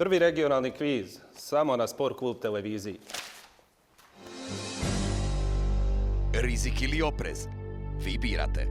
Prvi regionalni kviz, samo na Sport klub televiziji. Rizik ili oprez? Vi birate.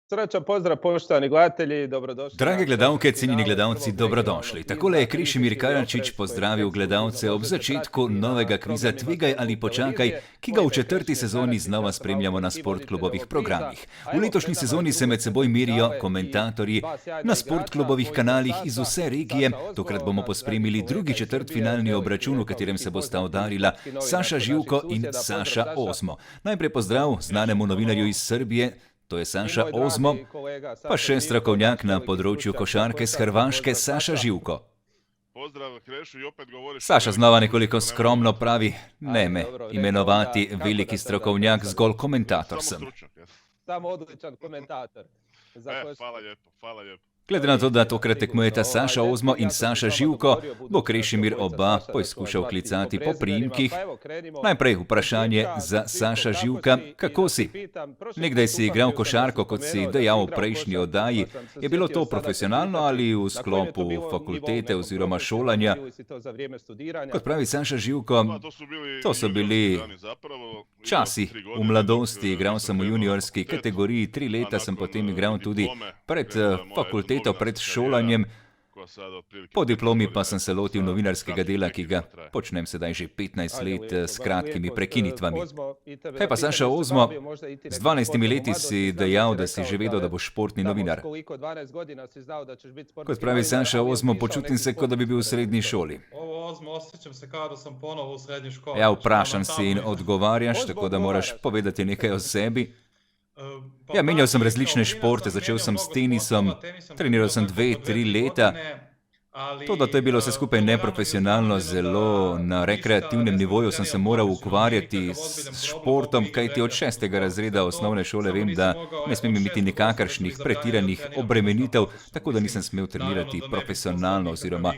Srećan pozdrav poštovani gledatelji, dobrodošli. Drage gledalke, cenjeni gledalci, dobrodošli. Takole je Krešimir Karančič pozdravil gledalce ob začetku novega kviza Tvegaj ali počakaj, ki ga v četrti sezoni znova spremljamo na sportklubovih programih. V letošnji sezoni se med seboj merijo komentatorji na sportklubovih kanalih iz vse regije. Tokrat bomo pospremili drugi četrtfinalni obračun, v katerem se bosta udarila Saša Živko in Saša Ozmo. Najprej pozdrav znanemu novinarju iz Srbije, to je Saša Ozmo, pa še strokovnjak na področju košarke s Hrvaške, Saša Živko. Saša znova nekoliko skromno pravi, ne me imenovati veliki strokovnjak, zgolj komentator sem. Samo odličan komentator. Hvala lijepo. Glede na to, da tokrat tekmujeta Saša Ozmo in Saša Živko, bo Krešimir oba poizkušal klicati po priimkih. Najprej vprašanje za Saša Živka, kako si? Nekdaj si igral košarko, kot si dejal v prejšnji oddaji. Je bilo to profesionalno ali v sklopu fakultete oziroma šolanja? Kot pravi Saša Živko, to so bili časi v mladosti. Igral sem v juniorski kategoriji, 3 leta sem potem igral tudi pred fakulteto, pred šolanjem. Po diplomi pa sem se lotil novinarskega dela, ki ga počnem sedaj že 15 let s kratkimi prekinitvami. Kaj pa Saša Ozmo? Z 12 leti si dejal, da si že vedel, da boš športni novinar. Kot pravi Saša Ozmo, počutim se, kot da bi bil v srednji šoli. Ja, vprašan si in odgovarjaš, tako da moraš povedati nekaj o sebi. Ja, menjal sem različne športe, začel sem s tenisom, treniral sem 2-3 leta. To, da to je bilo vse skupaj neprofesionalno, zelo na rekreativnem nivoju sem se moral ukvarjati s športom, kajti od 6. razreda osnovne šole vem, da ne smem imeti nikakršnih pretiranih obremenitev, tako da nisem smel trenirati profesionalno oziroma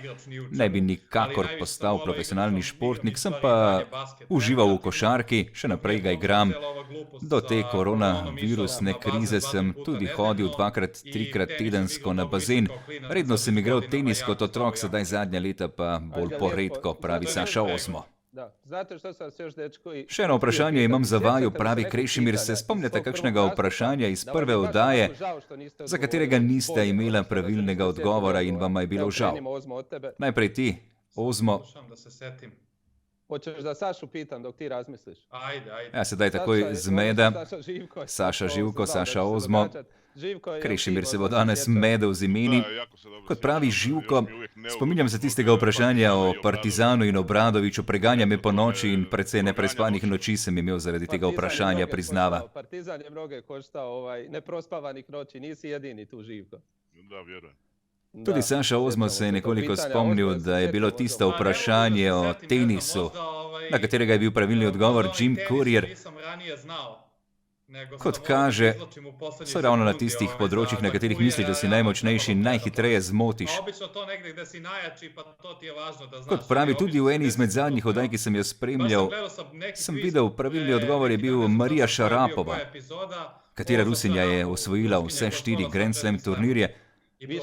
ne bi nikakor postal profesionalni športnik, sem pa užival v košarki, še naprej ga igram. Do te koronavirusne krize sem tudi hodil 2-3 tedensko na bazen. Redno sem igral tenis kot otrok, sedaj zadnja leta pa bolj poredko, pravi Saša Ozmo. Še eno vprašanje imam za vaju, pravi Krešimir. Se spomnite kakšnega vprašanja iz prve oddaje, za katerega niste imela pravilnega odgovora in vama je bilo žal? Najprej ti, Ozmo. Hočeš da Sašu pitam dok ti razmisliš? Ajde. Ja, sedaj takoj zmeda. Saša Živko, Saša Ozmo. Krešimir se bo danes medel z imeni. Kot pravi Živko, spominjam se tistega vprašanja o Partizanu in Obradoviću, preganja me po noči in precej neprespanih noči sem imel zaradi tega vprašanja, priznava. Partizan je mnoge koštao neprospavanih noći, nisi jedini tu, Živko. Da, vjerujem. Tudi Saša Ozmo se je nekoliko spomnil, da je bilo tisto vprašanje o tenisu, na katerega je bil pravilni odgovor Jim Courier. Kot kaže, so ravno na tistih področjih, na katerih misliš, da si najmočnejši, najhitreje zmotiš. Kot pravi tudi v eni izmed zadnjih oddaj, ki sem jo spremljal, sem videl, pravilni odgovor je bil Marija Šarapova, katera Rusinja je osvojila vse 4 Grand Slam turnirje.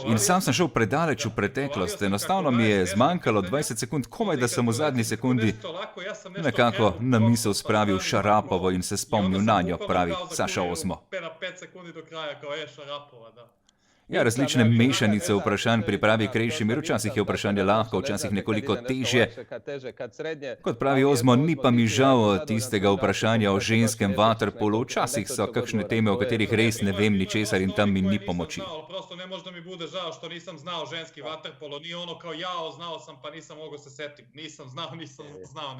In sam sem šel predaleč v preteklost, enostavno mi je zmanjkalo 20 sekund, komaj da sem v zadnji sekundi nekako na misel spravil Šarapovo in se spomnil na njo, pravi Saša Ozmo. Ja, različne mešanice vprašanj pripravi Krešimir, včasih je vprašanje lahko, včasih nekoliko težje. Kot pravi Ozmo, ni pa mi žal tistega vprašanja o ženskem vaterpolu, včasih so kakšne teme, o katerih res ne vem ničesar in tam mi ni pomoči. Prosto ne može da mi bude žao što nisam znao ženski vaterpolo, nije ono kao jao, znao sam pa nisam mogao se setiti, nisam znao,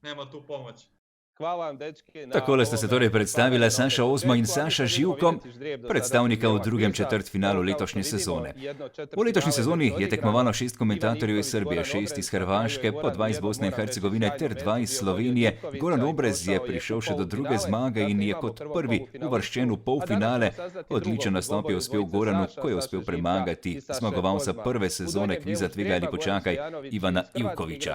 nema tu pomoći. Takole sta se torej predstavila Saša Ozmo in Saša Živko, predstavnika v drugem četrtfinalu letošnje sezone. V letošnji sezoni je tekmovalo 6 komentatorjev iz Srbije, 6 iz Hrvaške, po 2 iz Bosne in Hercegovine ter 2 iz Slovenije. Goran Obrez je prišel še do druge zmage in je kot prvi uvrščen v polfinale. Odličen nastop je uspel Goranu, ko je uspel premagati zmagovalca prve sezone kviza Tvegaj ali počakaj, Ivana Ivkovića.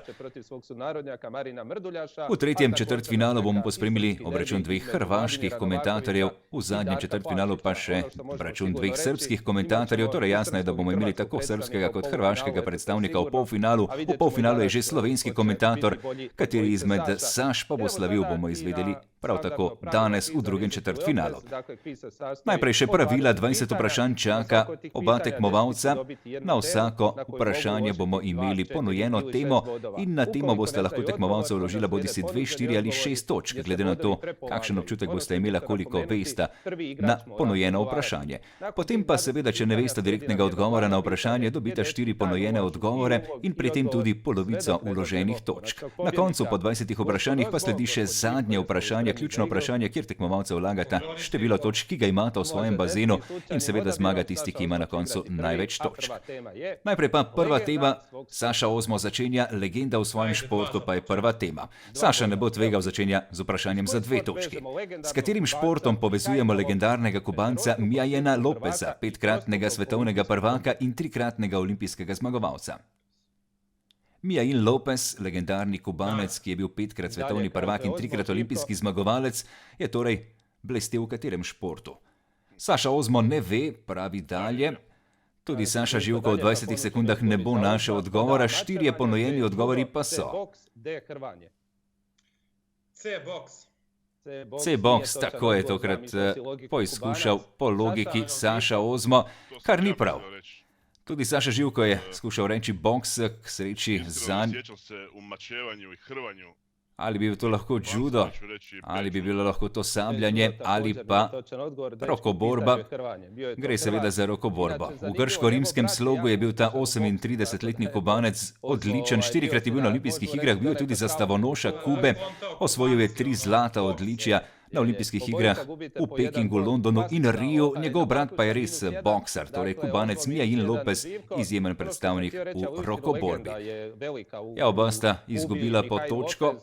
V tretjem četrtfinalu četrtfinalu bomo pospremili obračun dveh hrvaških komentatorjev, v zadnjem četrtfinalu pa še obračun dveh srbskih komentatorjev, torej jasno je, da bomo imeli tako srbskega kot hrvaškega predstavnika v polfinalu. V polfinalu je že slovenski komentator, kateri izmed Saš pa bo slavil, bomo izvedeli prav tako danes v drugem četrtfinalu. Najprej še pravila, 20 vprašanj čaka oba tekmovalca. Na vsako vprašanje bomo imeli ponujeno temo in na temo boste lahko tekmovalcev vložila bodisi 2, 4 ali 6 točk, glede na to, kakšen občutek boste imela, koliko veste na ponujeno vprašanje. Potem pa seveda, če ne veste direktnega odgovora na vprašanje, dobite 4 ponujene odgovore in pri tem tudi polovico vloženih točk. Na koncu po 20 vprašanjih pa sledi še zadnje vprašanje, ključno vprašanje, kjer tekmovalce vlagata število točk, ki ga imata v svojem bazenu in seveda zmaga tisti, ki ima na koncu največ točk. Najprej pa prva tema. Saša Ozmo začenja, legenda v svojem športu pa je prva tema. Saša ne bo tvegal, začenja z vprašanjem za 2 točki. S katerim športom povezujemo legendarnega Kubanca Mijaila Lopeza, 5-kratnega svetovnega prvaka in 3-kratnega olimpijskega zmagovalca? Mijail Lopez, legendarni Kubanec, ki je bil 5-krat svetovni prvak in 3-krat olimpijski zmagovalec, je torej blestel v katerem športu? Saša Ozmo ne ve, pravi dalje. Tudi Saša Živko v 20 sekundah ne bo našel odgovora, 4 ponujeni odgovori pa so. C-box, tako je tokrat poizkušal po logiki Saša Ozmo, kar ni prav. Tudi Saša Živko je skušal reči boks, k sreči zanj. Ali bi to lahko judo, ali bi bilo lahko to sabljanje, ali pa rokoborba. Gre seveda za rokoborbo. V grško-rimskem slogu je bil ta 38-letni Kubanec odličen, 4-krat je bil na olimpijskih igrah, bil je tudi zastavonoša Kube, osvojil je 3 zlata odličja na olimpijskih igrah v Pekingu, Londonu in Riju. Njegov brat pa je res boksar, torej Kubanec Mijail Lopez, izjemen predstavnik v rokoborbi. Ja, oba sta izgubila po točko.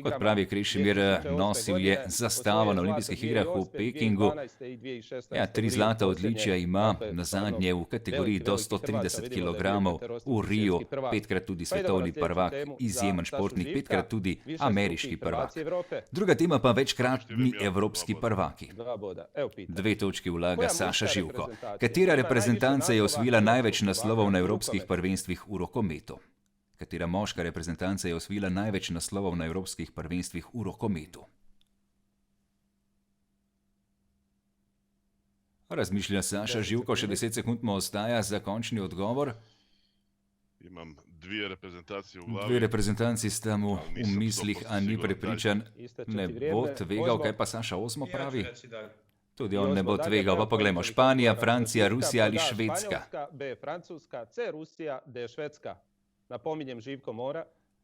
Kot pravi Krešimir, nosil je zastavo na olimpijskih igrah v Pekingu. Ja, 3 zlata odličja ima, na zadnje v kategoriji do 130 kg, v Riju 5-krat tudi svetovni prvak, izjemen športnik, 5-krat tudi ameriški prvak. Druga tema pa večkratni evropski prvaki. 2 točki vlaga Saša Živko. Katera reprezentanca je osvojila največ naslovov na evropskih prvenstvih v rokometu? Katera moška reprezentanca je osvojila največ naslovov na evropskih prvenstvih v rokometu? Razmišlja Saša Živko, še 10 sekund mu ostaja za končni odgovor. Imam 2 reprezentacije v glavi. 2 reprezentanci sta mu v mislih, a ni prepričan. Ne bo tvegal, kaj pa Saša Ozmo pravi? Tudi on ne bo tvegal. Pa poglejmo, Španija, Francija, Rusija ali Švedska.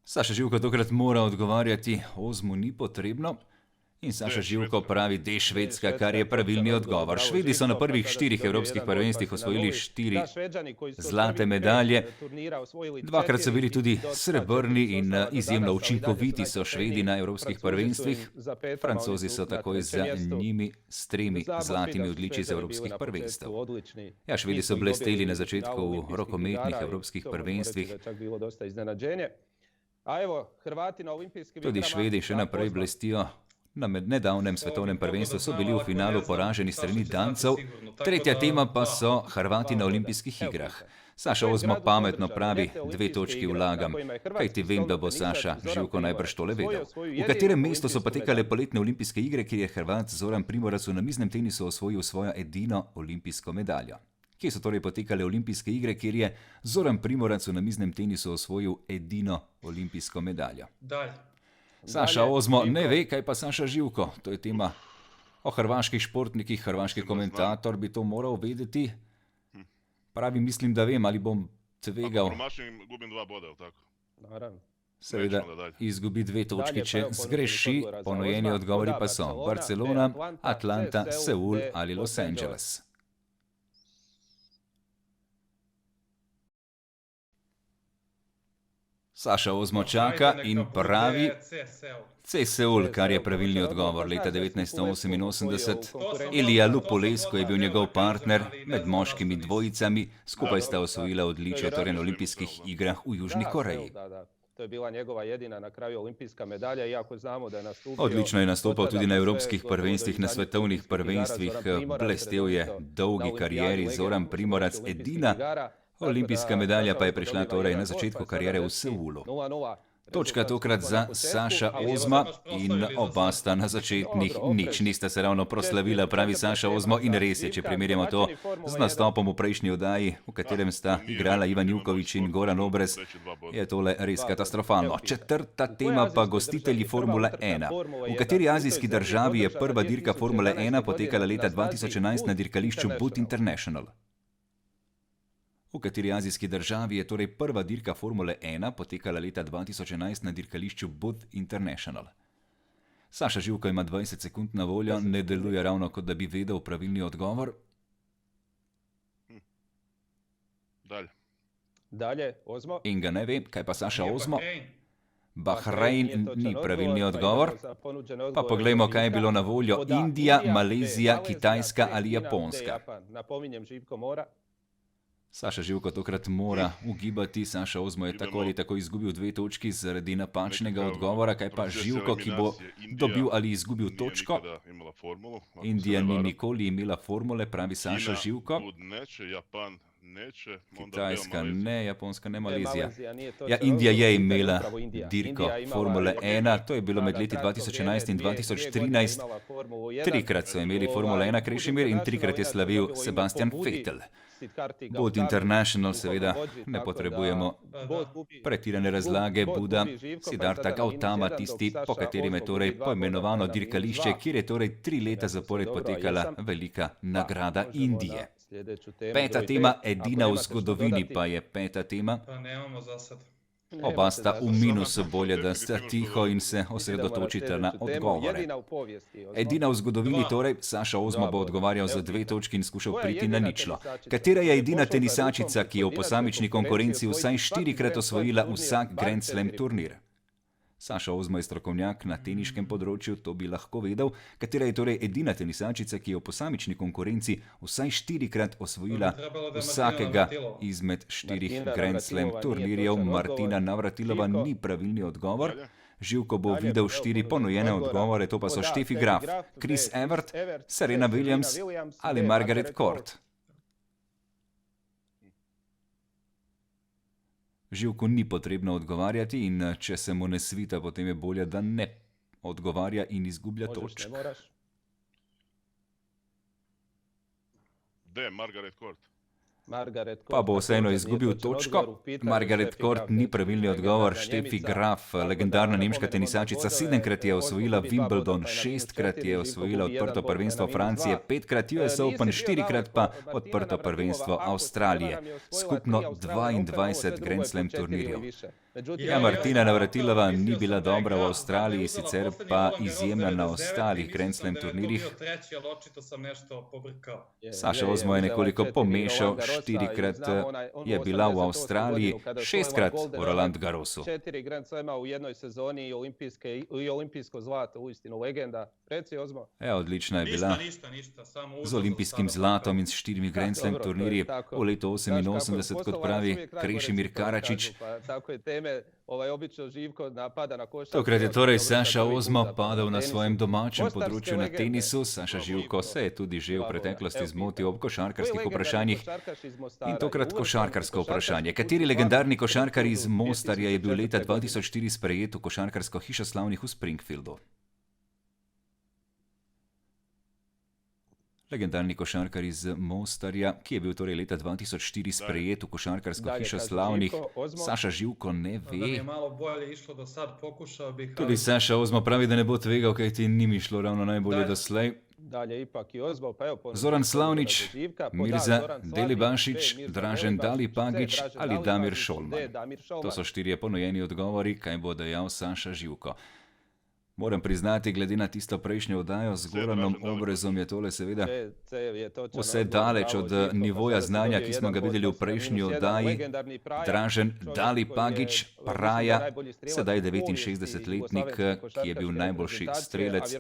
Saša Živko tokrat mora odgovarjati, Ozmu ni potrebno. In Saša Živko pravi D, Švedska, kar je pravilni odgovor. Švedi so na prvih 4 evropskih prvenstvih osvojili 4 zlate medalje. 2-krat so bili tudi srebrni in izjemno učinkoviti so Švedi na evropskih prvenstvih. Francozi so takoj za njimi s 3 zlatimi odličji z evropskih prvenstev. Ja, Švedi so blesteli na začetku v rokometnih evropskih prvenstvih. Tudi Švedi še naprej blestijo. Na nedavnem svetovnem prvenstvu so bili v finalu poraženi strani Dancev. Tretja tema pa so Hrvati na olimpijskih igrah. Saša Ozmo pametno pravi, 2 točki vlagam, kajti vem, da bo Saša Živko najbrž tole vedel. V katerem mestu so potekale poletne olimpijske igre, kjer je Hrvat Zoran Primorac v namiznem tenisu osvojil svojo edino olimpijsko medaljo? Kje so torej potekale olimpijske igre, kjer je Zoran Primorac v namiznem tenisu osvojil edino olimpijsko medaljo? Saša Ozmo ne ve, kaj pa Saša Živko. To je tema o hrvaških športnikih, hrvaški komentator bi to moral vedeti. Pravi, mislim, da vem, ali bom tvegal. Seveda izgubi 2 točki, če zgreši. Ponujeni odgovori pa so Barcelona, Atlanta, Seul ali Los Angeles. Saša Ozmo čaka in pravi C, Seul, kar je pravilni odgovor. Leta 1988 Ilija Lupolesko je bil njegov partner med moškimi dvojicami, skupaj sta osvojila odličje torej na olimpijskih igrah v Južni Koreji. To je bila njegova jedina na kraju olimpijska medalja, iako znamo da je nastupio... Odlično je nastopal tudi na evropskih prvenstvih, na svetovnih prvenstvih, blestel je dolgi karieri Zoran Primorac, edina olimpijska medalja pa je prišla torej na začetku kariere v Seulu. Točka tokrat za Saša Ozma in oba sta na začetnih nič. Nista se ravno proslavila, pravi Saša Ozmo, in res je, če primerjamo to z nastopom v prejšnji oddaji, v katerem sta igrala Ivan Juković in Goran Obrez, je tole res katastrofalno. Četrta tema pa gostitelji Formule 1. V kateri azijski državi je prva dirka Formule 1 potekala leta 2011 na dirkališču Butt International? V kateri azijski državi je torej prva dirka Formule 1 potekala leta 2011 na dirkališču Butt International? Saša Živko ima 20 sekund na voljo, ne deluje ravno, kot da bi vedel pravilni odgovor. Dalje, Ozmo. In ga ne ve, kaj pa Saša Ozmo? Bahrein ni pravilni odgovor. Pa poglejmo, kaj je bilo na voljo. Indija, Malezija, Kitajska ali Japonska? Napominjem, Živko mora. Saša Živko tokrat mora ugibati. Saša Ozmo je tako ali tako izgubil 2 točki zaradi napačnega odgovora. Kaj pa Živko, ki bo dobil ali izgubil točko? Indija ni nikoli imela formule, pravi Saša Živko. Kitajska ne, Japonska ne, Malezija. Ja, Indija je imela dirko Formule 1, to je bilo med leti 2011 in 2013. 3-krat so imeli Formule 1 Krešimir in 3-krat je slavil Sebastian Vettel. Butt International seveda ne potrebujemo pretirane razlage. Buda, Siddhartha Gautama, tisti, po katerim je torej poimenovano dirkališče, kjer je torej 3 leta zapored potekala velika nagrada Indije. 5. tema, edina v zgodovini pa je 5. tema. Oba sta v minusu, bolje, da sta tiho in se osredotočite na odgovore. Edina v zgodovini torej, Saša Ozmo bo odgovarjal za 2 točki in skušal priti na ničlo. Katera je edina tenisačica, ki je v posamični konkurenci vsaj 4-krat osvojila vsak Grand Slam turnir? Saša Ozmo je strokovnjak na teniškem področju, to bi lahko vedel. Katera je torej edina tenisačica, ki je v posamični konkurenci vsaj 4-krat osvojila vsakega izmed 4 Grand Slam turnirjev? Martina Navratilova ni pravilni odgovor. Živko bo videl 4 ponujene odgovore, to pa so Steffi Graf, Chris Evert, Serena Williams ali Margaret Court. Živku ni potrebno odgovarjati in če se mu ne svita, potem je bolje, da ne odgovarja in izgublja točk. Margaret Court. Pa bo vseeno izgubil točko. Margaret Court ni pravilni odgovor. Steffi Graf, legendarna nemška tenisačica, 7-krat je osvojila Wimbledon, 6-krat je osvojila odprto prvenstvo Francije, 5-krat US Open, 4-krat pa odprto prvenstvo Avstralije. Skupno 22 Grand Slam turnirjev. Ja, Martina Navratilova ni bila dobra v Avstraliji, sicer pa izjemna na ostalih Grand Slam turnirjih. Saša Ozmo je nekoliko pomešal, 4-krat je bila v Avstraliji, 6-krat v Roland Garrosu. 4 Grand Slama u jednoj sezoni i olimpijsko zlato, uistinu legenda. Reci, Ozmo. Ja, odlična je bila. Z olimpijskim zlatom in s 4 Grand Slam turnirji v letu 88, kot pravi Krešimir Karačić. Tokrat je torej Saša Ozmo padel na svojem domačem področju na tenisu. Saša Živko se je tudi že v preteklosti zmotil ob košarkarskih vprašanjih. In tokrat košarkarsko vprašanje. Kateri legendarni košarkar iz Mostarja je bil leta 2004 sprejet v košarkarsko hišo slavnih v Springfieldu? Legendarni košarkar iz Mostarja, ki je bil torej leta 2004 sprejet v košarkarsko hišo slavnih. Saša Živko ne ve. Tudi Saša Ozmo pravi, da ne bo tvegal, kaj ti ni mi šlo ravno najbolje doslej. Zoran Slavnič, Mirza Delibašić, Dražen Dalipagić ali Damir Šolman. To so 4 ponujeni odgovori, kaj bo dejal Saša Živko. Moram priznati, glede na tisto prejšnjo oddajo z Goranom Obrezom je tole seveda vse daleč od nivoja znanja, ki smo ga videli v prejšnji oddaji. Dražen Dali Pagić, Praja, sedaj 69-letnik, ki je bil najboljši strelec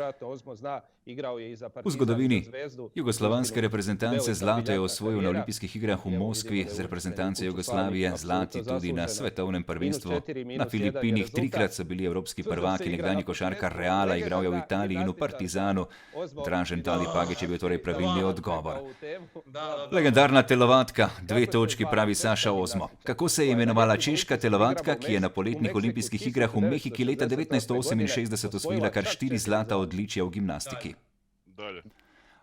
v zgodovini jugoslovanske reprezentance. Zlato je osvojil na olimpijskih igrah v Moskvi, z reprezentance Jugoslavije zlati tudi na svetovnem prvenstvu na Filipinih. Trikrat so bili evropski prvaki, nekdanji košarkar Reala, igral je v Italiji in v Partizanu. Dražen Dali Pagić je bil torej pravilni odgovor. Legendarna telovadka, 2 točki, pravi Saša Ozmo. Kako se je imenovala češka telovadka, ki je na poletnih olimpijskih igrah v Mehiki leta 1968 osvojila kar 4 zlata odličja v gimnastiki?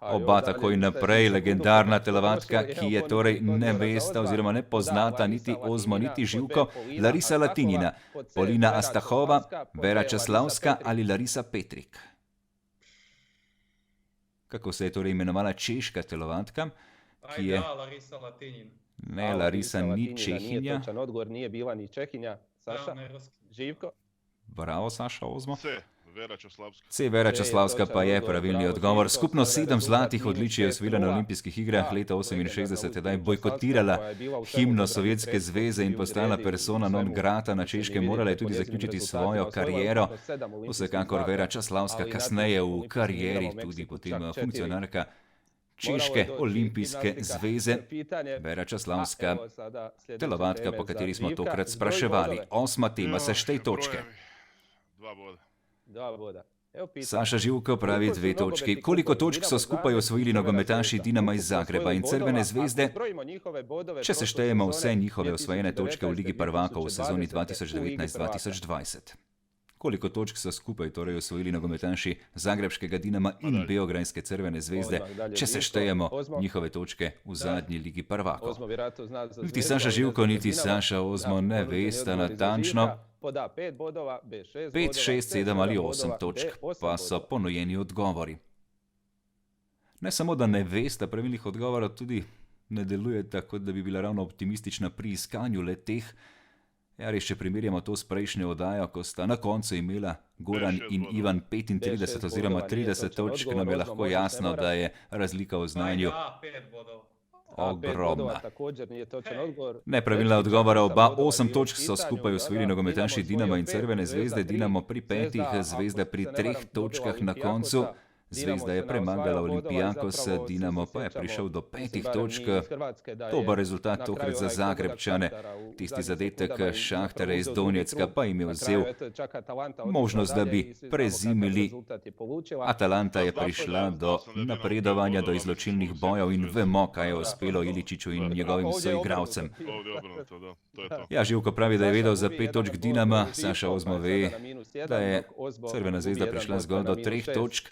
Oba takoj naprej. Legendarna telovadka, ki je torej nevesta oziroma ne poznata niti Ozmo niti Živko, Larisa Latinina, Polina Astahova, Vera Časlavska ali Larisa Petrik. Kako se je torej imenovala češka telovadka, ki je... Larisa Latinin. Ne, Larisa ni Čehinja. Nije točan odgovor, nije bila ni Čehinja. Saša? Živko? Bravo, Saša Ozmo. Vera Časlavska. C. Vera Časlavska pa je pravilni odgovor. Skupno 7 zlatih odličij je osvojila na olimpijskih igrah. Leta 1968 je bojkotirala himno Sovjetske zveze in postala persona non grata na Češkem. Morala je tudi zaključiti svojo kariero. Vsekakor Vera Časlavska, kasneje v karieri tudi potem funkcionarka Češke olimpijske zveze. Vera Časlavska, telovadka, po kateri smo tokrat spraševali. 8. tema, seštej točke. 2 boda. Saša Živko pravi 2 točki. Koliko točk so skupaj osvojili nogometaši Dinama iz Zagreba in Crvene zvezde, če seštejemo vse njihove osvojene točke v Ligi prvakov v sezoni 2019-2020? Koliko točk so skupaj torej osvojili nogometaši zagrebškega Dinama in beograjske Crvene zvezde, če seštejemo njihove točke v zadnji Ligi prvakov? Niti Saša Živko, niti Saša Ozmo ne vesta natančno. 5, 6, 7 ali 8 točk pa so ponujeni odgovori. Ne samo, da ne vesta pravilnih odgovorov, tudi ne deluje tako, da bi bila ravno optimistična pri iskanju le-teh. Ja, res, če primerjamo to s prejšnjo oddajo, ko sta na koncu imela Goran in Ivan 35 oziroma 30 točk, nam je lahko jasno, da je razlika v znanju ogromna. Nepravilna odgovora oba. 8 točk so skupaj osvojili nogometaši Dinama in Crvene zvezde. Dinamo pri 5, Zvezda pri 3 točkah na koncu. Zvezda je premagala Olympiakos, Dinamo pa je prišel do 5 točk. Dober rezultat tokrat za Zagrebčane. Tisti zadetek Šahtarja iz Donjecka pa jim je vzel možnost, da bi prezimili. Atalanta je prišla do napredovanja, do izločilnih bojev in vemo, kaj je uspelo Iličiću in njegovim soigralcem. Ja, Živko pravi, da je vedel za 5 točk Dinama. Saša Ozmo ve, da je Crvena zvezda prišla zgolj do 3 točk.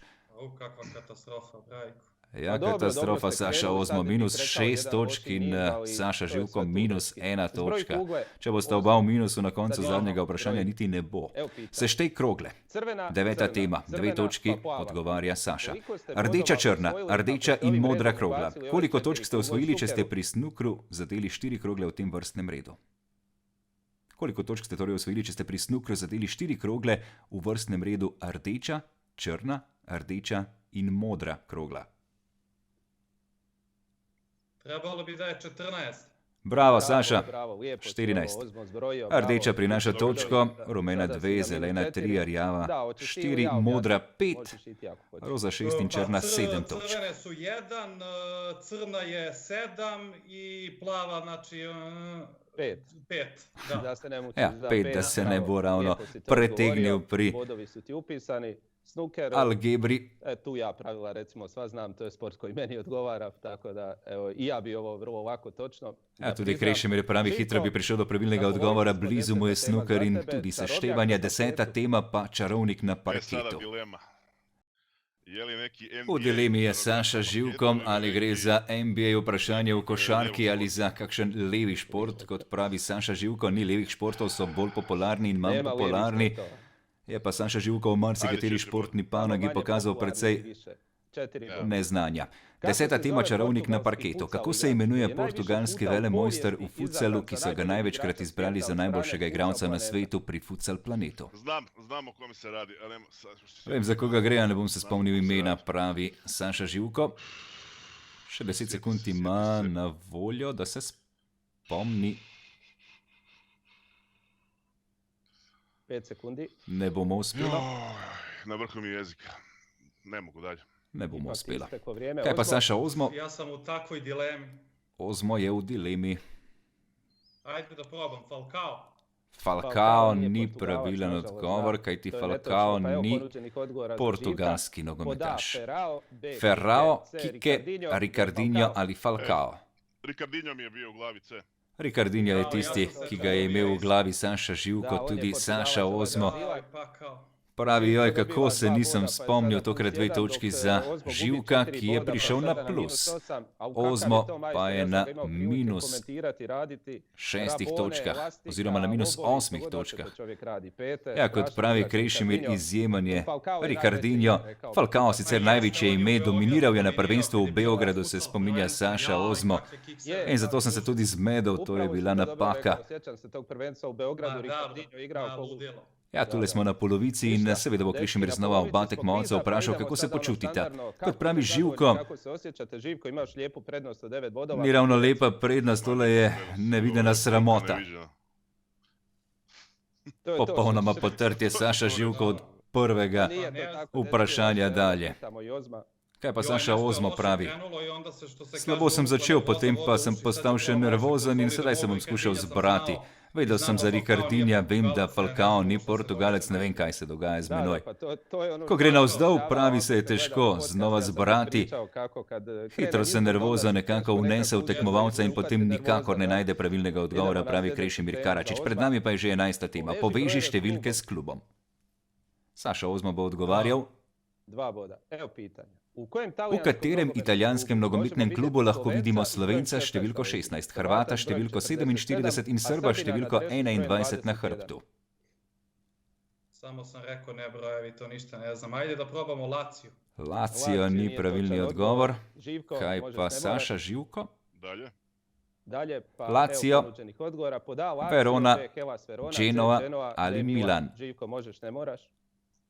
Kakva katastrofa, brajko. Ja, katastrofa. Saša Ozmo minus 6 točk in Saša Živko minus 1 točka. Če boste oba v minusu, na koncu zadnjega vprašanja niti ne bo. Seštej krogle. 9. tema, 2 točki, odgovarja Saša. Rdeča, črna, rdeča in modra krogla. Koliko točk ste osvojili, če ste pri snukru zadeli 4 krogle v tem vrstnem redu? Koliko točk ste torej osvojili, če ste pri snukru zadeli 4 krogle v vrstnem redu rdeča, črna, rdeča in modra krogla? Trebalo bi, da je 14. Bravo, Saša. 14. Rdeča prinaša točko, rumena 2, zelena 3, rjava 4, modra 5, roza 6 in črna 7 točk. Crvene su 1, crna je 7 i plava, znači 5. Ja, 5, da se ne bo ravno pretegnil pri algebri. Tu ja pravila recimo sva znam, to je sport koji meni odgovara, tako da evo, i ja bi ovo vrlo ovako točno. Ja, tudi Krešimir pravi, hitro bi prišel do pravilnega odgovora, blizu mu je snukar in tudi seštevanje. 10. tema pa čarovnik na parketu. V dilemi je Saša Živkom, ali gre za NBA vprašanje v košarki ali za kakšen levi šport, kot pravi Saša Živko. Ni levih športov, so bolj popularni in manj popularni. Je pa Saša Živko v marsikateri športni panogi pokazal precej neznanja. 10. tema čarovnik na parketu. Kako se imenuje portugalski velemojster v futsalu, ki so ga največkrat izbrali za najboljšega igralca na svetu pri futsal planetu? Znam o kome se radi. Vem, za koga gre, a ne bom se spomnil imena, pravi Saša Živko. Še 10 sekund ima na voljo, da se spomni. 5 sekundi. Ne bomo uspeli. Na vrhu mi je jezika. Ne mogu dalje. Ne bomo uspela. Kaj pa Saša Ozmo? Ja sam u takvoj dilemi. Ozmo je v dilemi. Ajde da probam, Falcao. Falcao ni pravilen odgovor, kajti Falcao ni portugalski nogometaš. Ferrao, Kike, Ricardinho ali Falcao? Ricardinho mi je bio u glavi C. Ricardinho je tisti, ki ga je imel v glavi Saša Živko, tudi Saša Ozmo. Pravi, joj, kako se nisem spomnil, tokrat 2 točki za Živka, ki je prišel na plus. Ozmo pa je na minus 6 točkah, oziroma na minus 8 točkah. Ja, kot pravi Krešimir, izjemen je Ricardinho. Falcao sicer največje ime, dominiral je na prvenstvu v Beogradu, se spominja Saša Ozmo. In zato sem se tudi zmedel, to je bila napaka. Ja, tule smo na polovici in seveda bo Krešimir znova oba tekmovalca vprašal, kako se počutita. Kot pravi Živko, ni ravno lepa prednost, tole je nevidena sramota. Popolnoma potrtje Saša Živko od prvega vprašanja dalje. Kaj pa Saša Ozmo pravi? Slabo sem začel, potem pa sem postal še nervozen in sedaj se bom skušal zbrati. Vedel sem za Ricardinha, vem, da Falcao ni Portugalec, ne vem, kaj se dogaja z menoj. Ko gre navzdol, pravi, se je težko znova zbrati. Hitro se nervoza nekako vnese v tekmovalca in potem nikakor ne najde pravilnega odgovora, pravi Krešimir Karačić. Pred nami pa je že 11. tema. Poveži številke s klubom. Saša Ozmo bo odgovarjal. 2 boda. Evo pitanje. V katerem italijanskem nogometnem klubu lahko vidimo Slovenca številko 16, Hrvata številko 47 in Srba številko 21 na hrbtu? Samo sem rekel ne brojevi, to ništa ne znam. Ajde da probamo Lazio. Lazio ni pravilni odgovor. Kaj pa Saša Živko? Dalje. Lazio, Verona, Genoa ali Milan?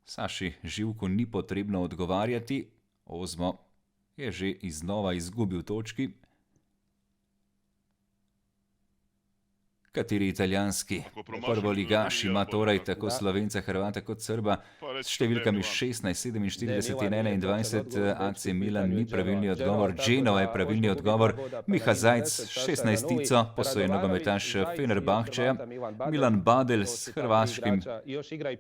Saši Živku ni potrebno odgovarjati. Ozmo je že iznova izgubil točki. Kateri italijanski prvoligaš ima torej tako Slovenca, Hrvata kot Srba s številkami 16, 47 in 21? AC Milan ni pravilni odgovor, Genoa je pravilni odgovor, Miha Zajc 16-tico, posojen nogometaš Fenerbahčeja, Milan Badel s hrvaškim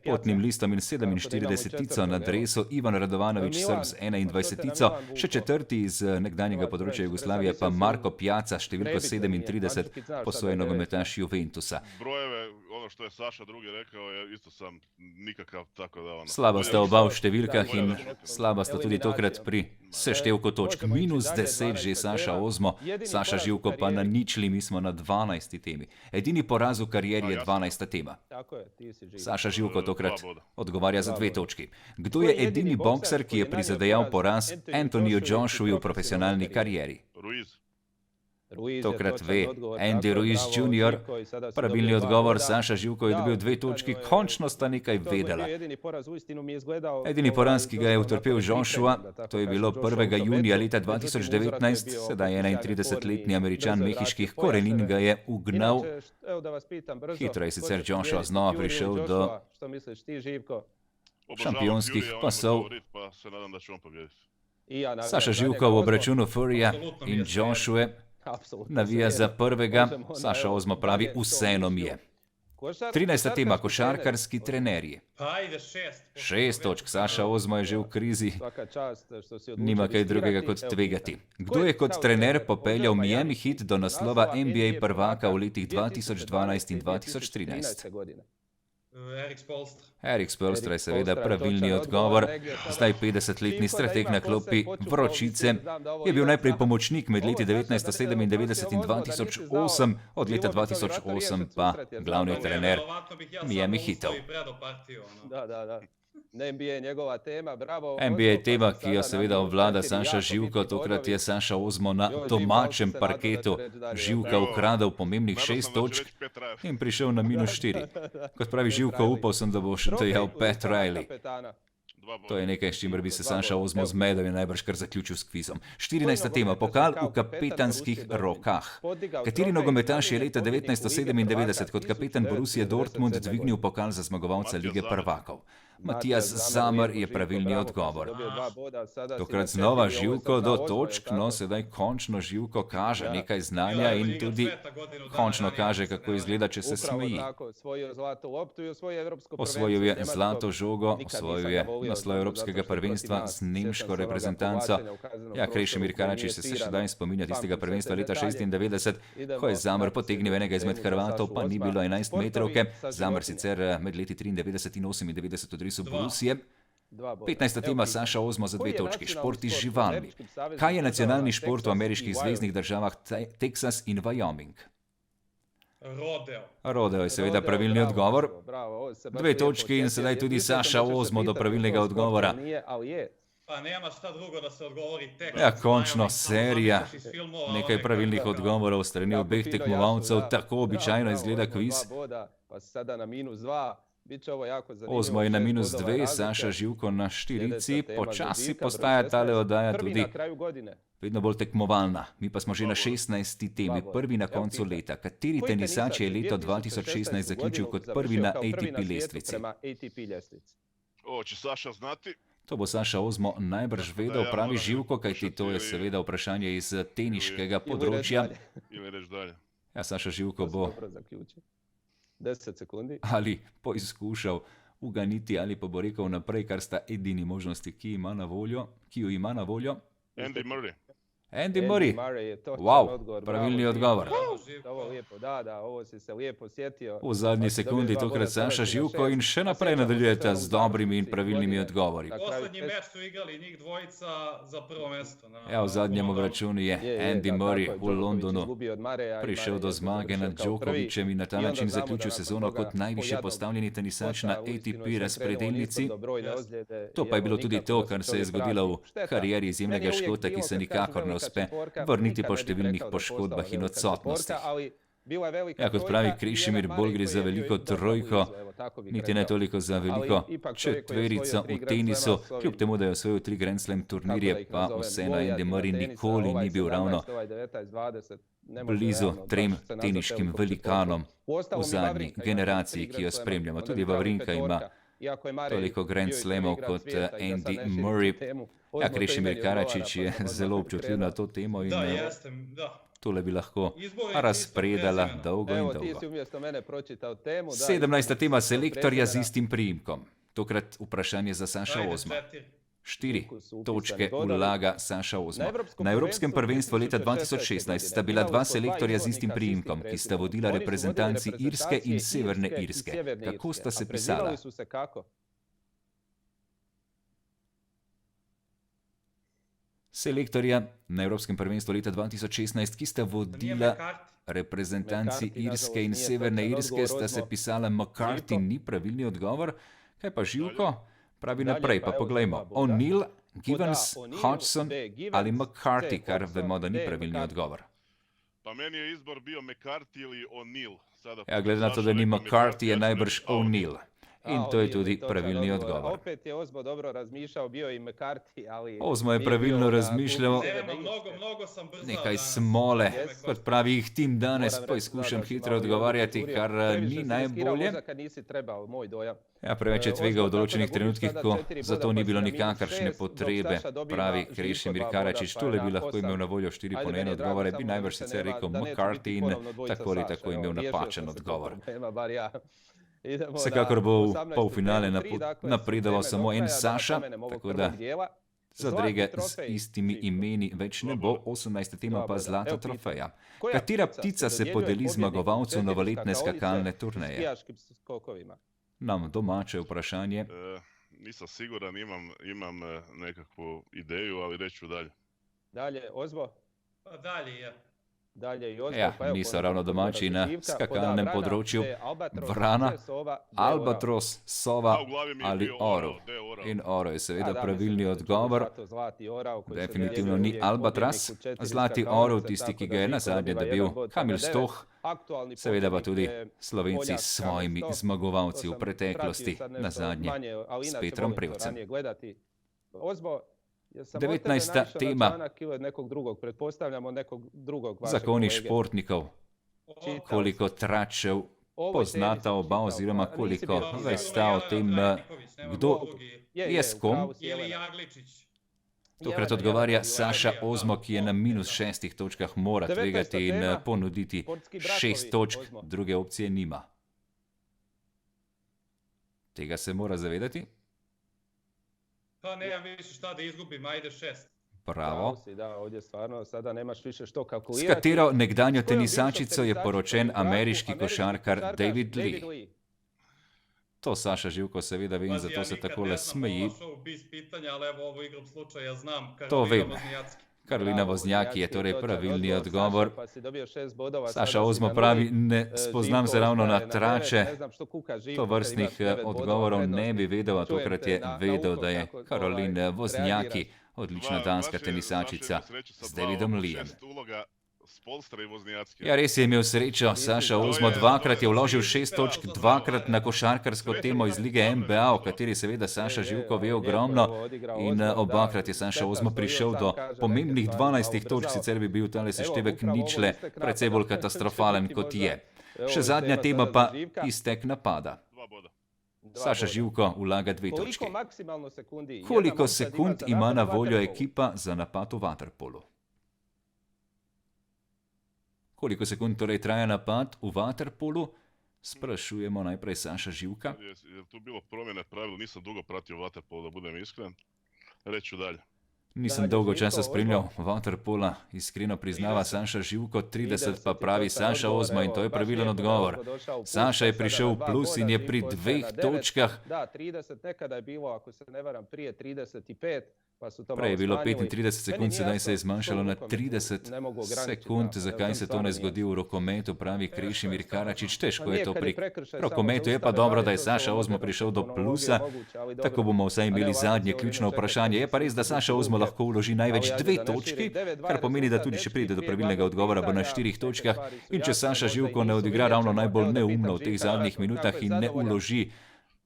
potnim listom in 47-tico na dresu, Ivan Radovanović Srb z 21-tico, še 4. iz nekdanjega področja Jugoslavije pa Marko Pjaca številko 37, posojen nogometaš Juventusa. Brojeve, ono što je Saša drugi rekao, isto sam nikakav, tako da ono... Slaba sta oba v številkah in slaba sta tudi tokrat pri seštevku točk. Minus 10 že Saša Ozmo, Saša Živko pa na ničli, mi smo na 12. temi. Edini poraz v karieri je 12. tema. Saša Živko tokrat odgovarja za 2 točki. Kdo je edini bokser, ki je prizadejal poraz Anthoniju Joshuju v profesionalni karieri? Tokrat ve Andy Ruiz Jr. Pravilni odgovor, Saša Živko je dobil 2 točki, končno sta nekaj vedela. Edini poraz, ki ga je utrpel Joshua, to je bilo 1. junija leta 2019, sedaj 31-letni Američan mehiških korenin ga je ugnal. Hitro je sicer Joshua znova prišel do šampionskih pasov. Saša Živko v obračunu Furyja in Joshua navija za prvega, Saša Ozmo pravi, vseeno mi je. 13. tema, košarkarski trenerji. 6 točk, Saša Ozmo je že v krizi, nima kaj drugega kot tvegati. Kdo je kot trener popeljal Miami Heat do naslova NBA prvaka v letih 2012 in 2013? Erik Spoelstra je seveda pravilni odgovor. Zdaj 50-letni strateg na klopi vročice je bil najprej pomočnik med leti 1997 in 2008, od leta 2008 pa glavni trener Miami Heatov. NBA je njegova tema, bravo. NBA je tema, ki jo seveda obvlada Saša Živko, tokrat je Saša Ozmo na domačem parketu Živka ukradel pomembnih 6 točk in prišel na -4. Kot pravi Živko, upal sem, da boš dejal Pat Riley. To je nekaj, s čimer bi se Saša Ozmo zmedel in najbrž kar zaključil s kvizom. 14. tema, pokal v kapetanskih rokah. Kateri nogometaš je leta 1997 kot kapetan Borussije Dortmund dvignil pokal za zmagovalca Lige prvakov? Matijas Zamer je pravilni odgovor. Tokrat znova Živko do točk, no sedaj končno Živko kaže nekaj znanja in tudi končno kaže, kako izgleda, če se smeji. Osvojil je zlato žogo, osvojil je naslov Evropskega prvenstva z nemško reprezentanco. Ja, Krešimir Karačić se še daj spominja tistega prvenstva leta 1996, ko je Zamer potegnil enega izmed Hrvatov, pa ni bilo 11 metrovke. Zamer sicer med leti 93 in 98 odrisal Borussije. 15. tema, Saša Ozmo za 2 točki. Športi z živalmi. Kaj je nacionalni šport v ameriških zveznih državah Teksas in Wyoming? Rodeo je seveda pravilni odgovor. 2 točki in sedaj tudi Saša Ozmo do pravilnega odgovora. Pa nema šta drugo da se odgovori tekst. Ja, končno serija. Nekaj pravilnih odgovorov strani obeh tekmovalcev, tako običajno izgleda kviz. Ozmo je na -2, Saša Živko na 4, počasi postaja tale oddaja tudi vedno bolj tekmovalna. Mi pa smo že na 16. temi, prvi na koncu leta. Kateri tenisač je leto 2016 zaključil kot prvi na ATP lestvici? Če Saša znati. To bo Saša Ozmo najbrž vedel, pravi Živko, kajti to je seveda vprašanje iz teniškega področja. Ja, Saša Živko bo 10 sekundi. Ali poizkušal uganiti, ali pa bo rekel naprej, kar sta edini možnosti, ki jo ima na voljo. Andy Murray. Andy Murray. Wow, pravilni odgovor. Ovo si se lijepo sjetio. V zadnji sekundi tokrat Saša Živko in še naprej nadaljujete z dobrimi in pravilnimi odgovori. Poslednji meč su igrali njih dvojica za prvo mesto. Ja, v zadnjem obračunu je Andy Murray v Londonu prišel do zmage nad Djokovicem in na ta način zaključil sezono kot najvišje postavljeni tenisač na ATP razpredelnici. To pa je bilo tudi to, kar se je zgodilo v karieri izjemnega Škota, ki se nikakor ne uspe vrniti po številnih poškodbah in odsotnostih. Ja, kot pravi Krešimir, bolj gre za veliko trojko, niti ne toliko za veliko četverico v tenisu. Kljub temu, da je osvojil 3 Grand Slam turnirje, pa vseeno Andy Murray nikoli ni bil ravno blizu 3 teniškim velikanom v zadnji generaciji, ki jo spremljamo. Tudi Wawrinka ima toliko Grand Slamov kot Andy Murray. Ja, Krešimir Karačić je zelo občutljiv na to temo in tole bi lahko razpredala dolgo in dolgo. 17. tema, selektorja z istim priimkom. Tokrat vprašanje za Saša Ozma. 4 točke vlaga Saša Ozmo. Na Evropskem prvenstvu leta 2016 sta bila 2 selektorja z istim priimkom, ki sta vodila reprezentanci Irske in Severne Irske. Kako sta se pisala? Selektorja na Evropskem prvenstvu leta 2016, ki sta vodila reprezentanci Irske in Severne Irske, sta se pisala McCarthy, ni pravilni odgovor. Kaj pa Živko? Pravi naprej, pa poglejmo. O'Neill, Givens, Hodgson ali McCarthy, kar vemo, da ni pravilni odgovor. Pa meni je izbor bio McCarthy ili O'Neill. Ja, glede na to, da ni McCarthy, je najbrž O'Neill. In to je tudi pravilni odgovor. Opet je Ozmo dobro razmišljal, bio i McCarthy, ali... Ozmo je pravilno razmišljal. Nekaj smole, kot pravi jih tim danes, poizkušam hitro odgovarjati, kar ni najbolje. Ja, preveč je tvegal v določenih trenutkih, ko zato ni bilo nikakršne potrebe, pravi Krešimir Karačić. Tole bi lahko imel na voljo 4 po 1 odgovore, bi najbrž sicer rekel McCarthy in tako ali tako imel napačen odgovor. Vsekakor bo v polfinale napredoval samo en Saša, tako da zadrege z istimi imeni več ne bo, 18. tema pa zlata trofeja. Katera ptica se podeli zmagovalcu novoletne skakalne turneje? Nam domače vprašanje. Nisam siguran, imam nekakvu ideju, ali reću dalje. Dalje, Ozmo? Pa dalje je. Ja, niso ravno domači na skakalnem področju. Vrana, albatros, sova ali orel. In orel je seveda pravilni odgovor. Definitivno ni albatras. Zlati orel, tisti, ki ga je nazadnje dobil Kamil Stoh. Seveda pa tudi Slovenci s svojimi zmagovalci v preteklosti, nazadnje s Petrom Prevcem. 19. tema. Zakoni športnikov. Koliko tračev poznata oba oziroma koliko vesta o tem, kdo je s kom. Tokrat odgovarja Saša Ozmo, ki je na -6 točkah, mora tvegati in ponuditi 6 točk, druge opcije nima. Tega se mora zavedati. Pa ne, vidiš šta da izgubim, ajde 6. Bravo. S katero nekdanjo tenisačico je poročen ameriški košarkar David Lee? To Saša Živko seveda ve in zato se takole smeji. To vem. Karolina Voznjaki je torej pravilni odgovor. Saša Ozmo pravi, ne spoznam se ravno na trače. To vrstnih odgovorov ne bi vedel, a tokrat je vedel, da je Karolina Voznjaki odlična danska tenisačica z Davidom Leejem. Ja, res je imel srečo. Saša Ozmo dvakrat je vložil 6 točk, dvakrat na košarkarsko temo iz lige NBA, o kateri seveda Saša Živko ve ogromno. In obakrat je Saša Ozmo prišel do pomembnih 12 točk, sicer bi bil tale seštevek ničle precej bolj katastrofalen, kot je. Še zadnja tema pa iztek napada. Saša Živko vlaga 2 točki. Koliko sekund ima na voljo ekipa za napad v vaterpolu? Koliko sekund torej traja napad v vaterpolu? Sprašujemo najprej Saša Živka. Je tu bilo promjene pravil, nisem dolgo pratio vaterpol, da budem iskren. Reću dalje. Nisem dolgo časa spremljal vaterpola, iskreno priznava Saša Živko, 30 pa pravi Saša Ozmo in to je pravilen odgovor. Saša je prišel v plus in je pri 2 točkah. Prej je bilo 35 sekund, sedaj se je zmanjšalo na 30 sekund. Zakaj se to ne zgodi v rokometu, pravi Krešimir Karačič. Težko je to pri rokometu. Je pa dobro, da je Saša Ozmo prišel do plusa. Tako bomo vsaj imeli zadnje ključno vprašanje. Je pa res, da Saša Ozmo lahko vloži največ 2 točki, kar pomeni, da tudi če pride do pravilnega odgovora, bo na 4 točkah. In če Saša Živko ne odigra ravno najbolj neumno v teh zadnjih minutah in ne vloži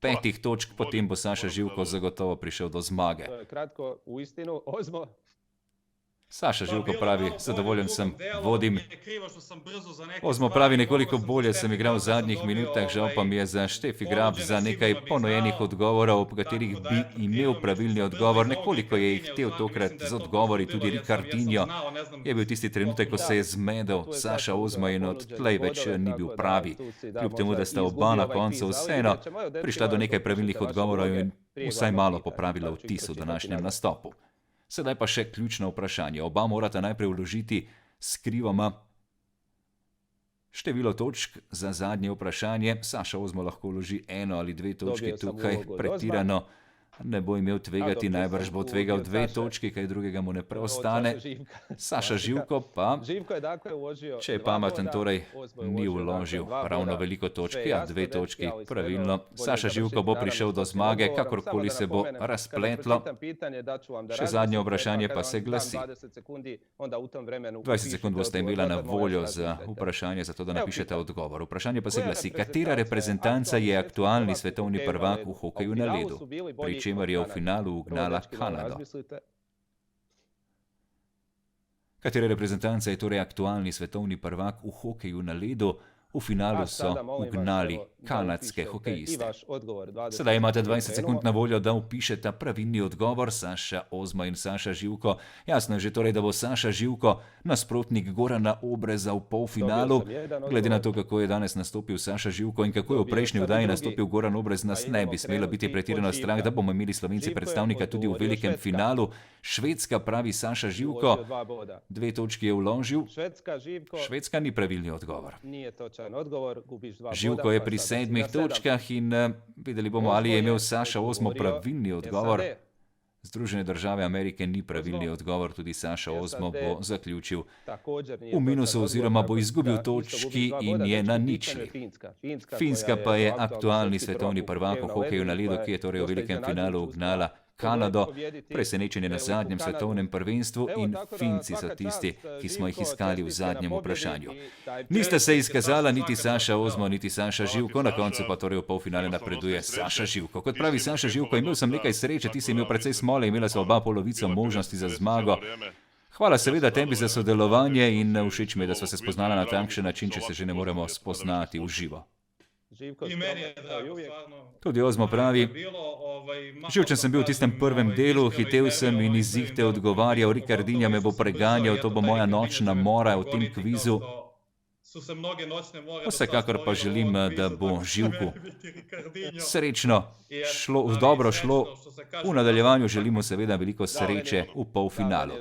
5 točk, potem bo Saša Živko zagotovo prišel do zmage. Saša Živko pravi, zadovoljen sem, vodim. Ozmo pravi, nekoliko bolje sem igral v zadnjih minutah, žal pa mi je za Štefi Grab za nekaj ponojenih odgovorov, po katerih bi imel pravilni odgovor. Nekoliko je jih htel tokrat z odgovori, tudi Ricardinho je bil tisti trenutek, ko se je zmedel Saša Ozmo in odtlej več ni bil pravi. Kljub temu, da sta oba na koncu vseeno prišla do nekaj pravilnih odgovorov in vsaj malo popravila vtis v današnjem nastopu. Sedaj pa še ključno vprašanje. Oba morata najprej vložiti skrivoma število točk za zadnje vprašanje. Saša Ozmo lahko vloži 1 ali 2 točki, tukaj pretirano ne bo imel tvegati, najbrž bo tvegal 2 točki, kaj drugega mu ne preostane. Saša Živko pa, če je pameten, torej ni vložil ravno veliko točk, ja, 2 točki, pravilno. Saša Živko bo prišel do zmage, kakorkoli se bo razpletlo. Še zadnje vprašanje pa se glasi. 20 sekund boste imela na voljo za vprašanje, zato da napišete odgovor. Vprašanje pa se glasi, katera reprezentanca je aktualni svetovni prvak v hokeju na ledu, pri čemer je v finalu ugnala Kanado. Katera reprezentanca je torej aktualni svetovni prvak v hokeju na ledu? V finalu so ugnali kanadske hokejiste. Sedaj imate 20 sekund na voljo, da vpišete pravilni odgovor. Saša Ozmo in Saša Živko. Jasno je že torej, da bo Saša Živko nasprotnik Gorana Obreza v polfinalu. Glede na to, kako je danes nastopil Saša Živko in kako je v prejšnji oddaji nastopil Goran Obrez, nas ne bi smelo biti pretirano strah, da bomo imeli Slovenci predstavnika tudi v velikem finalu. Švedska, pravi Saša Živko. 2 točki je vložil. Švedska ni pravilni odgovor. Živko je pri 7 točkah in videli bomo, ali je imel Saša Ozmo pravilni odgovor. Združene države Amerike ni pravilni odgovor, tudi Saša Ozmo bo zaključil v minusu oziroma bo izgubil točki in je na ničli. Finska pa je aktualni svetovni prvak v hokeju na ledu, ki je torej v velikem finalu ugnala Kanado, presenečenje na zadnjem svetovnem prvenstvu in Finci so tisti, ki smo jih iskali v zadnjem vprašanju. Nista se izkazala niti Saša Ozmo, niti Saša Živko, na koncu pa torej v polfinale napreduje Saša Živko. Kot pravi Saša Živko, imel sem nekaj sreče, ti si imel precej smole, imela sva oba polovico možnosti za zmago. Hvala seveda tebi za sodelovanje in všeč mi je, da sva se spoznala na takšen način, če se že ne moremo spoznati v živo. Tudi Ozmo pravi, živčen sem bil v tistem prvem delu, hitel sem in iz ihte odgovarjal, Ricardinha me bo preganjal, to bo moja nočna mora v tem kvizu. Vsekakor pa želim, da bo Živku srečno dobro šlo. V nadaljevanju želimo seveda veliko sreče v polfinalu.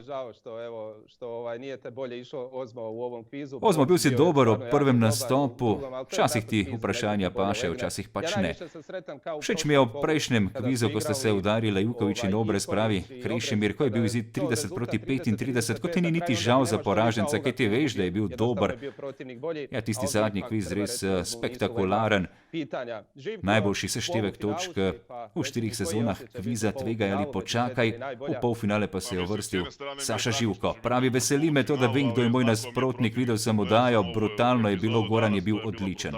Ozmo, bil si dober v prvem nastopu, včasih ti vprašanja pašejo, včasih pač ne. Všeč mi je v prejšnjem kvizu, ko ste se udarili Ivković in Obrez, pravi Krešimir, ko je bil izid 30-35, ko ti ni niti žal za poraženca, kaj ti veš, da je bil dober. Ja, tisti zadnji kviz res spektakularen. Najboljši seštevek točk v 4 sezonah kviza Tvegaj ali počakaj, v polfinale pa se je uvrstil Saša Živko. Pravi, veseli me to, da vem, kdo je moj nasprotnik, videl sem oddajo, brutalno je bilo, Goran je bil odličen.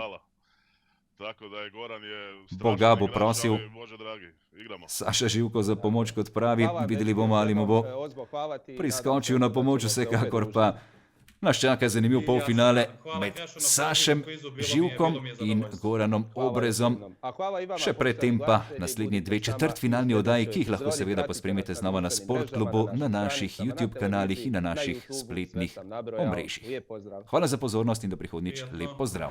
Boga bo prosil Saša Živko za pomoč, kot pravi, videli bomo, ali mu bo priskočil na pomoč, vsekakor pa nas čaka zanimiv polfinale med Sašem Živkom in Goranom Obrezom. Še predtem pa naslednji 2 četrtfinalni oddaji, ki jih lahko seveda pospremite znova na Sportklubu, na naših YouTube kanalih in na naših spletnih omrežjih. Hvala za pozornost in do prihodnjič. Lep pozdrav.